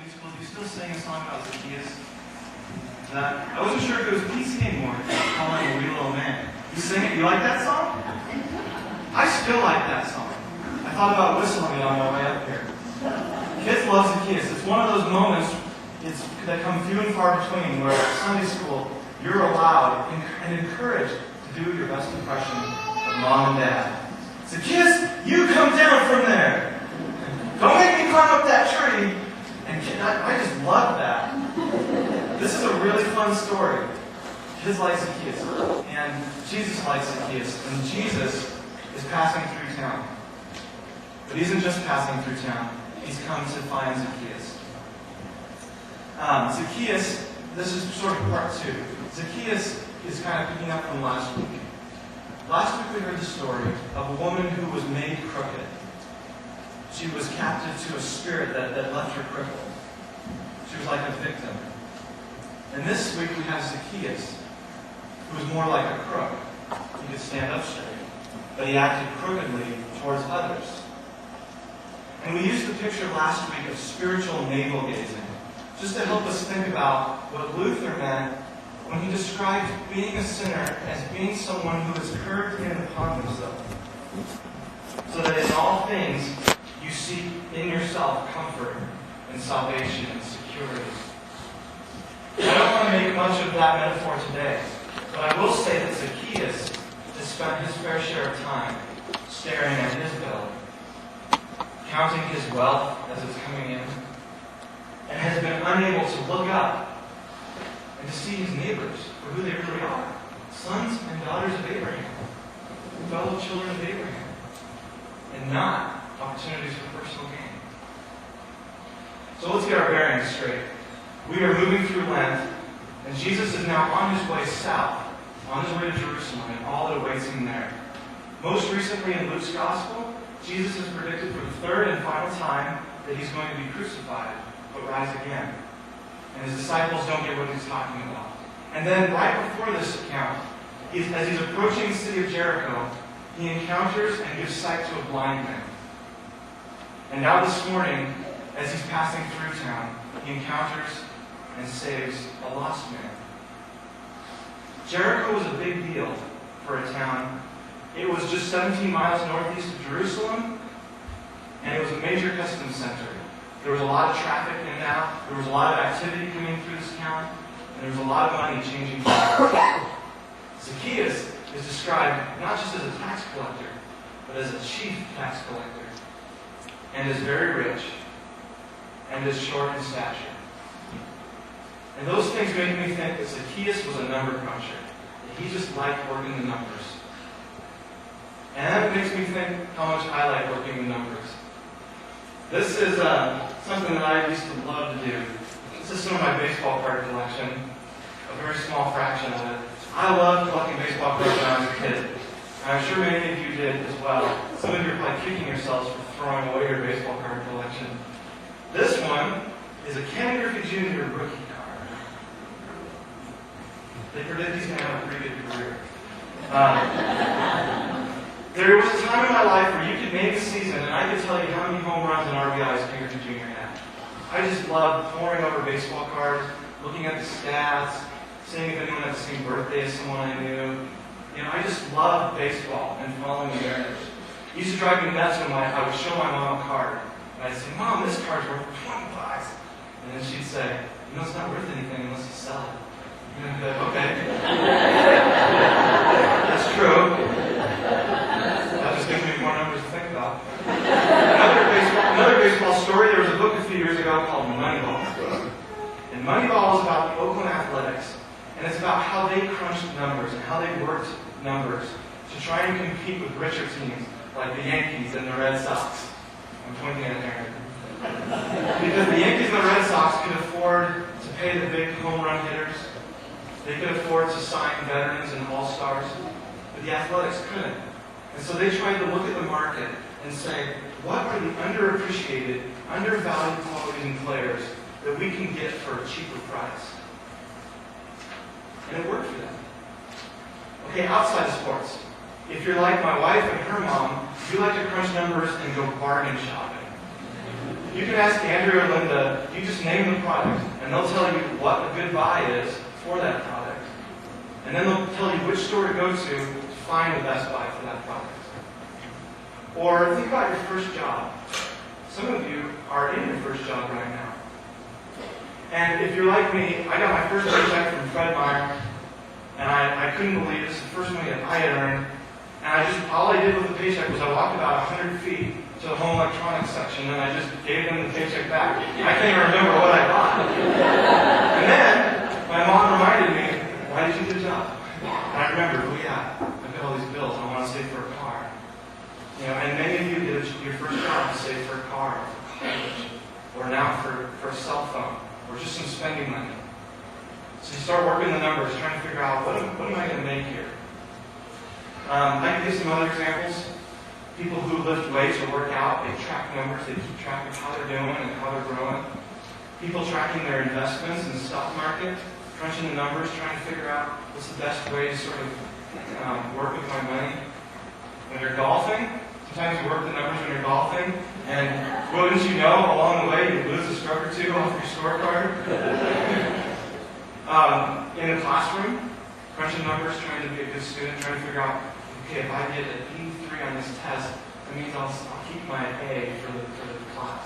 Sunday school, do you still sing a song about Zacchaeus? I wasn't sure if it was PC anymore. Calling him a wee little man. You sing it? You like that song? I still like that song. I thought about whistling it on my way up here. Kids love Zacchaeus. It's one of those moments that come few and far between where at Sunday school you're allowed and encouraged to do your best impression of mom and dad. Zacchaeus, you come down from there. Don't make me climb up that tree. And I just love that. This is a really fun story. Kids like Zacchaeus. And Jesus likes Zacchaeus. And Jesus is passing through town. But he isn't just passing through town. He's come to find Zacchaeus. Zacchaeus, this is sort of part 2. Zacchaeus is kind of picking up from last week. Last week we heard the story of a woman who was made crooked. She was captive to a spirit that left her crippled. She was like a victim. And this week we have Zacchaeus, who was more like a crook. He could stand up straight, but he acted crookedly towards others. And we used the picture last week of spiritual navel-gazing, just to help us think about what Luther meant when he described being a sinner as being someone who is curved in upon himself, so that in all things you seek in yourself comfort and salvation and security. I don't want to make much of that metaphor today, but I will say that Zacchaeus has spent his fair share of time staring at his belly, counting his wealth as it's coming in, and has been unable to look up and to see his neighbors for who they really are, sons and daughters of Abraham, fellow children of Abraham, and not opportunities for personal gain. So let's get our bearings straight. We are moving through Lent, and Jesus is now on his way south, on his way to Jerusalem, and all that awaits him there. Most recently in Luke's Gospel, Jesus is predicted for the third and final time that he's going to be crucified, but rise again. And his disciples don't get what he's talking about. And then right before this account, as he's approaching the city of Jericho, he encounters and gives sight to a blind man. And now this morning, as he's passing through town, he encounters and saves a lost man. Jericho was a big deal for a town. It was just 17 miles northeast of Jerusalem, and it was a major customs center. There was a lot of traffic in and out. There was a lot of activity coming through this town, and there was a lot of money changing hands. Zacchaeus is described not just as a tax collector, but as a chief tax collector, and is very rich, and is short in stature. And those things make me think that Zacchaeus was a number cruncher. That he just liked working the numbers. And that makes me think how much I like working the numbers. This is something that I used to love to do. This is some of my baseball card collection, a very small fraction of it. I loved collecting baseball cards when I was a kid. And I'm sure many of you did as well. Some of you are probably kicking yourselves for throwing away your baseball card collection. This one is a Ken Griffey Jr. rookie card. They predict he's going to have a pretty good career. There was a time in my life where you could name a season and I could tell you how many home runs and RBIs Ken Griffey Jr. had. I just loved poring over baseball cards, looking at the stats, seeing if anyone had the same birthday as someone I knew. You know, I just loved baseball and following the narrative. It used to drive me nuts when I would show my mom a card. And I'd say, Mom, this card's worth $20. And then she'd say, you know, it's not worth anything unless you sell it. And I'd be like, okay. That's true. That just gives me more numbers to think about. Another baseball story, there was a book a few years ago called Moneyball. And Moneyball is about the Oakland Athletics. And it's about how they crunched numbers and how they worked numbers to try and compete with richer teams like the Yankees and the Red Sox. I'm pointing at Aaron. Because the Yankees and the Red Sox could afford to pay the big home run hitters. They could afford to sign veterans and all-stars. But the Athletics couldn't. And so they tried to look at the market and say, what are the underappreciated, undervalued qualities in players that we can get for a cheaper price? And it worked for them. Okay, outside of sports. If you're like my wife and her mom, you like to crunch numbers and go bargain shopping. You can ask Andrew or Linda, you just name the product, and they'll tell you what a good buy is for that product. And then they'll tell you which store to go to find the best buy for that product. Or think about your first job. Some of you are in your first job right now. And if you're like me, I got my first paycheck from Fred Meyer, and I couldn't believe it. It's the first money that I had earned. And all I did with the paycheck was I walked about 100 feet to the home electronics section, and I just gave them the paycheck back. I can't even remember what I bought. And then my mom reminded me, why did you get a job? And I remembered, oh yeah, I've got all these bills. I want to save for a car. And many of you get your first job to save for a car, or for college, or now for a cell phone, or just some spending money. So you start working the numbers, trying to figure out, what am I going to make here? I can give some other examples. People who lift weights or work out, they track numbers, they keep track of how they're doing and how they're growing. People tracking their investments in the stock market, crunching the numbers, trying to figure out what's the best way to sort of work with my money. When you're golfing, sometimes you work the numbers when you're golfing, and wouldn't you know, along the way you lose a stroke or two off your scorecard. In the classroom, crunching numbers, trying to be a good student, trying to figure out, okay, if I get an 83 on this test, that means I'll keep my A for the class.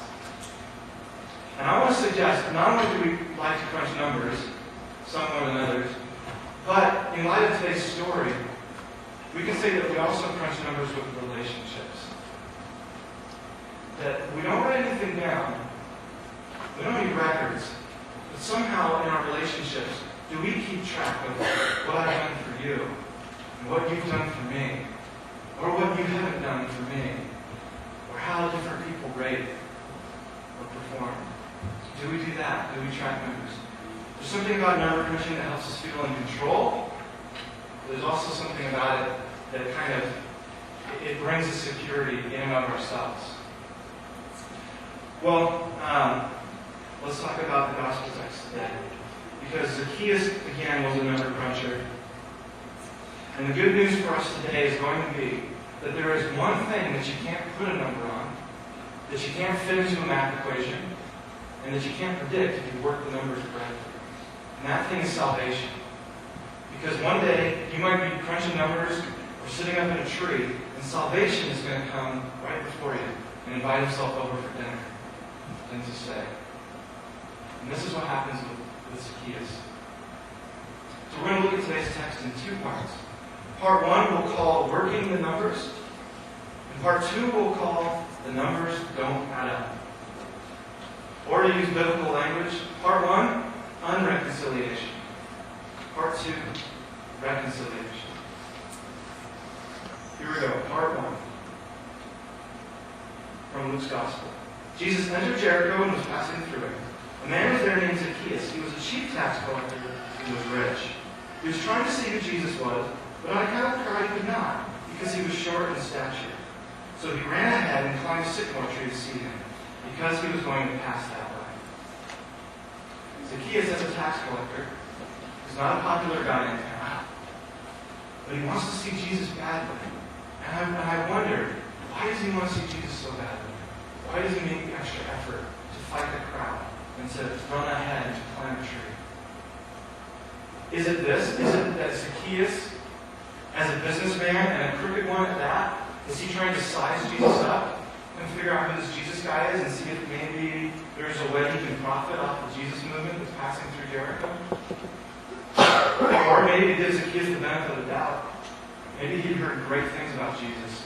And I want to suggest, not only do we like to crunch numbers, some more than others, but in light of today's story, we can say that we also crunch numbers with relationships. That we don't write anything down, we don't need records, but somehow in our relationships, do we keep track of what I've done for you, and what you've done for me, or what you haven't done for me, or how different people rate or perform? Do we do that? Do we track numbers? There's something about number crunching that helps us feel in control. There's also something about it that kind of, it brings a security in and of ourselves. Well, let's talk about the gospel text today. Because Zacchaeus, again, was a number cruncher. And the good news for us today is going to be that there is one thing that you can't put a number on, that you can't fit into a math equation, and that you can't predict if you work the numbers correctly. And that thing is salvation. Because one day, you might be crunching numbers or sitting up in a tree, and salvation is going to come right before you and invite himself over for dinner. Things to say. And this is what happens with Zacchaeus. So we're going to look at today's text in two parts. Part one we'll call working the numbers. And part two we'll call the numbers don't add up. Or to use biblical language, part one, unreconciliation. Part two, reconciliation. Here we go, part one. From Luke's Gospel. Jesus entered Jericho and was passing through it. A man was there named Zacchaeus. He was a chief tax collector and was rich. He was trying to see who Jesus was, but on account of the crowd he could not, because he was short in stature. So he ran ahead and climbed a sycamore tree to see him, because he was going to pass that way. Zacchaeus, as a tax collector, is not a popular guy in town, but he wants to see Jesus badly. And I wonder, why does he want to see Jesus so badly? Why does he make the extra effort to fight the crowd and to run ahead and to climb a tree? Is it this? Is it that Zacchaeus, as a businessman and a crooked one at that, is he trying to size Jesus up and figure out who this Jesus guy is and see if maybe there's a way he can profit off the Jesus movement that's passing through Jericho? Or maybe gives Zacchaeus the benefit of the doubt. Maybe he heard great things about Jesus.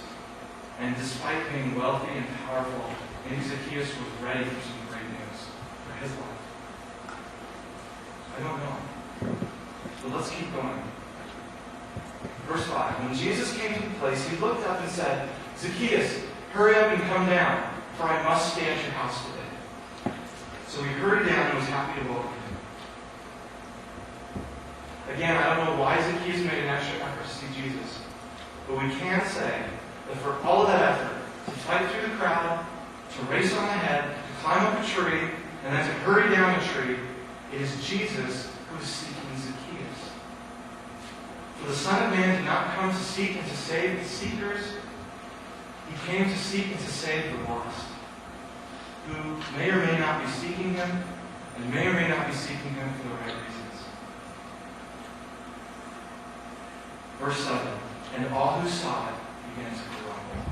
And despite being wealthy and powerful, maybe Zacchaeus was ready for some great news for his life. I don't know. But let's keep going. Verse 5. When Jesus came to the place, he looked up and said, Zacchaeus, hurry up and come down, for I must stay at your house today. So he hurried down and was happy to welcome him. Again, I don't know why Zacchaeus made an extra effort to see Jesus. But we can say that for all of that effort, to fight through the crowd, to race on ahead, to climb up a tree, and then to hurry down a tree, it is Jesus who is seeking Zacchaeus. For the Son of Man did not come to seek and to save the seekers. He came to seek and to save the lost. who may or may not be seeking him, and may or may not be seeking him for the right reasons. Verse 7, and all who saw it began to grumble.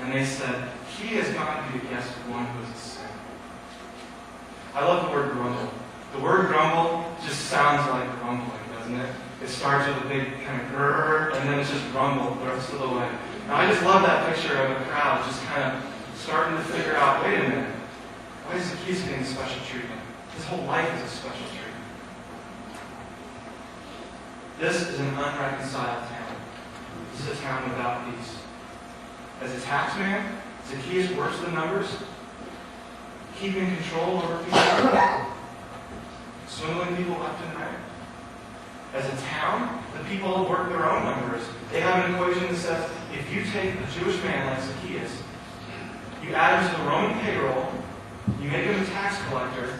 And they said, he has gone to be a guest of one who is a sinner. I love the word grumble. The word grumble just sounds like grumbling, doesn't it? It starts with a big kind of grrr, and then it's just grumble the rest of the way. Now, I just love that picture of a crowd just kind of starting to figure out, wait a minute, why is Zacchaeus getting special treatment? His whole life is a special treatment. This is an unreconciled town. This is a town without peace. As a tax man, Zacchaeus works the numbers, keeping control over people, swindling people left and right. As a town, the people work their own numbers. They have an equation that says, if you take a Jewish man like Zacchaeus, you add him to the Roman payroll, you make him a tax collector,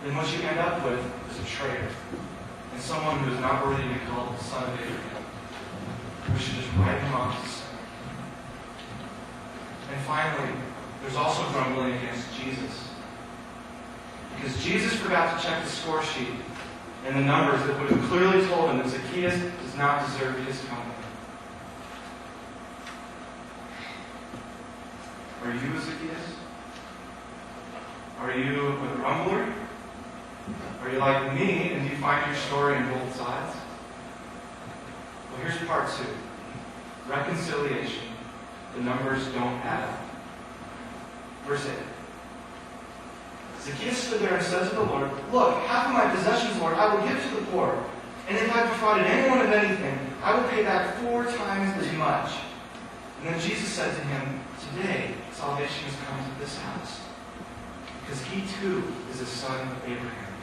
then what you end up with is a traitor. And someone who is not worthy to be called the son of Abraham. We should just write him off as sinner. And finally, there's also grumbling against Jesus. Because Jesus forgot to check the score sheet and the numbers that would have clearly told him that Zacchaeus does not deserve his company. Are you a Zacchaeus? Are you a grumbler? Are you like me, and do you find your story on both sides? Well, here's part 2. Reconciliation. The numbers don't add up. Verse 8. Zacchaeus stood there and said to the Lord, look, half of my possessions, Lord, I will give to the poor. And if I defrauded anyone of anything, I will pay back 4 times as much. And then Jesus said to him, today salvation has come to this house, because he too is a son of Abraham.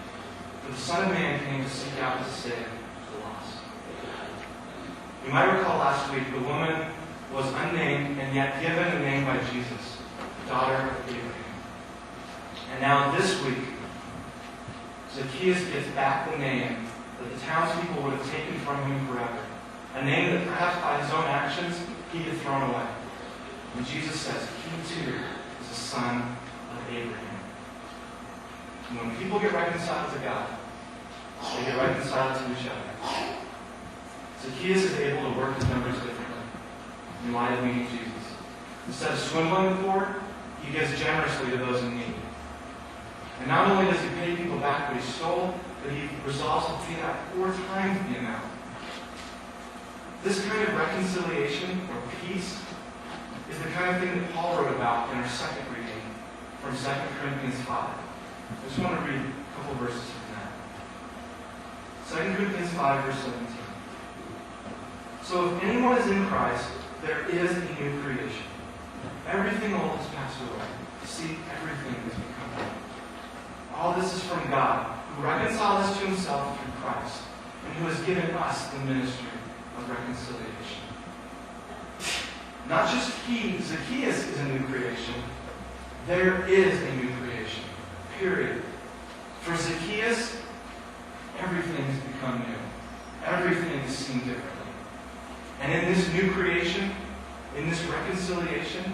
For the Son of Man came to seek out and to save the lost. You might recall last week, the woman was unnamed and yet given a name by Jesus, daughter of Abraham. And now this week, Zacchaeus gets back the name that the townspeople would have taken from him forever. A name that perhaps by his own actions he had thrown away. And Jesus says, he too is a son of Abraham. And when people get reconciled to God, they get reconciled to each other. Zacchaeus is able to work his numbers differently in light of meeting Jesus. Instead of swindling the poor, he gives generously to those in need. And not only does he pay people back what he stole, but he resolves to pay that 4 times the amount. This kind of reconciliation or peace is the kind of thing that Paul wrote about in our second reading from 2 Corinthians 5. I just want to read a couple verses from that. 2 Corinthians 5, verse 17. So if anyone is in Christ, there is a new creation. Everything old has passed away. See, everything has become new. All this is from God, who reconciled us to himself through Christ, and who has given us the ministry of reconciliation. Not just Zacchaeus is a new creation. There is a new creation. Period. For Zacchaeus, everything has become new. Everything is seen differently. And in this new creation, in this reconciliation,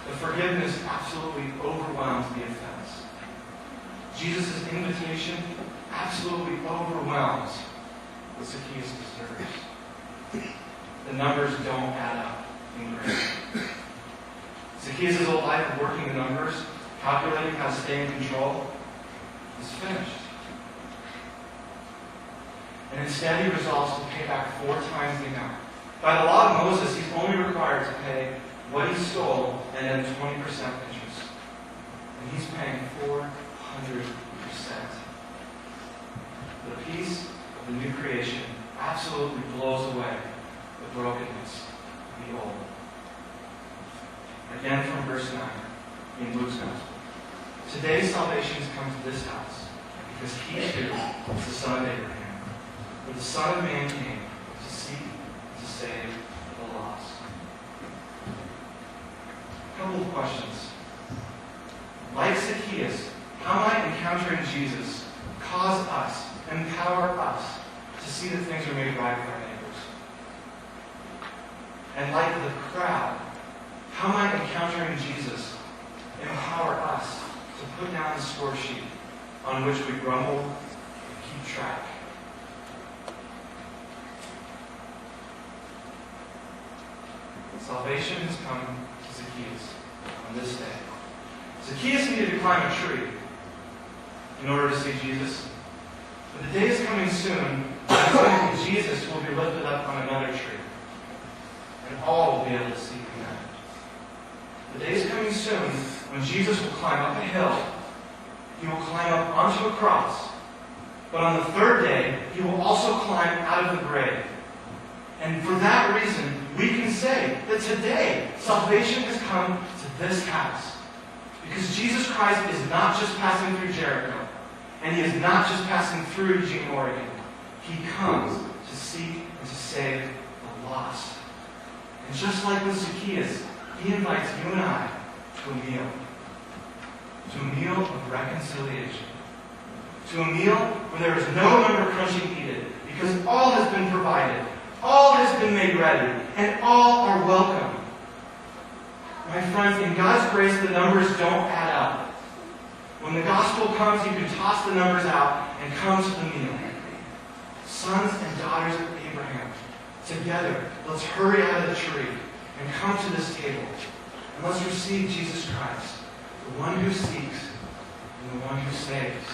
the forgiveness absolutely overwhelms the offense. Jesus' invitation absolutely overwhelms what Zacchaeus deserves. The numbers don't add up in grace. Zacchaeus' old life of working the numbers, calculating how to stay in control, is finished. And instead he resolves to pay back 4 times the amount. By the law of Moses, he's only required to pay what he stole and then 20% interest. And he's paying 400%. The peace of the new creation absolutely blows away the brokenness of the old. Again from verse 9 in Luke's Gospel. Today salvation has come to this house, because he too is the son of Abraham. For the Son of Man came to seek, to save the lost. A couple of questions. Like Zacchaeus, how might encountering Jesus cause us, empower us, to see that things are made right with our neighbors? And like the crowd, how might encountering Jesus empower us to put down the score sheet on which we grumble and keep track. Salvation has come to Zacchaeus on this day. Zacchaeus needed to climb a tree in order to see Jesus. But the day is coming soon when Jesus will be lifted up on another tree. And all will be able to see him then. The day is coming soon when Jesus will climb up a hill. He will climb up onto a cross. But on the third day, he will also climb out of the grave. And for that reason, we can say that today, salvation has come to this house. Because Jesus Christ is not just passing through Jericho, and he is not just passing through Eugene, Oregon. He comes to seek and to save the lost. And just like with Zacchaeus, he invites you and I to a meal. To a meal of reconciliation. To a meal where there is no number crunching needed, because all has been provided. All has been made ready, and all are welcome. My friends, in God's grace, the numbers don't add up. When the gospel comes, you can toss the numbers out and come to the meal. Sons and daughters of Abraham, together, let's hurry out of the tree and come to this table. And let's receive Jesus Christ, the one who seeks and the one who saves.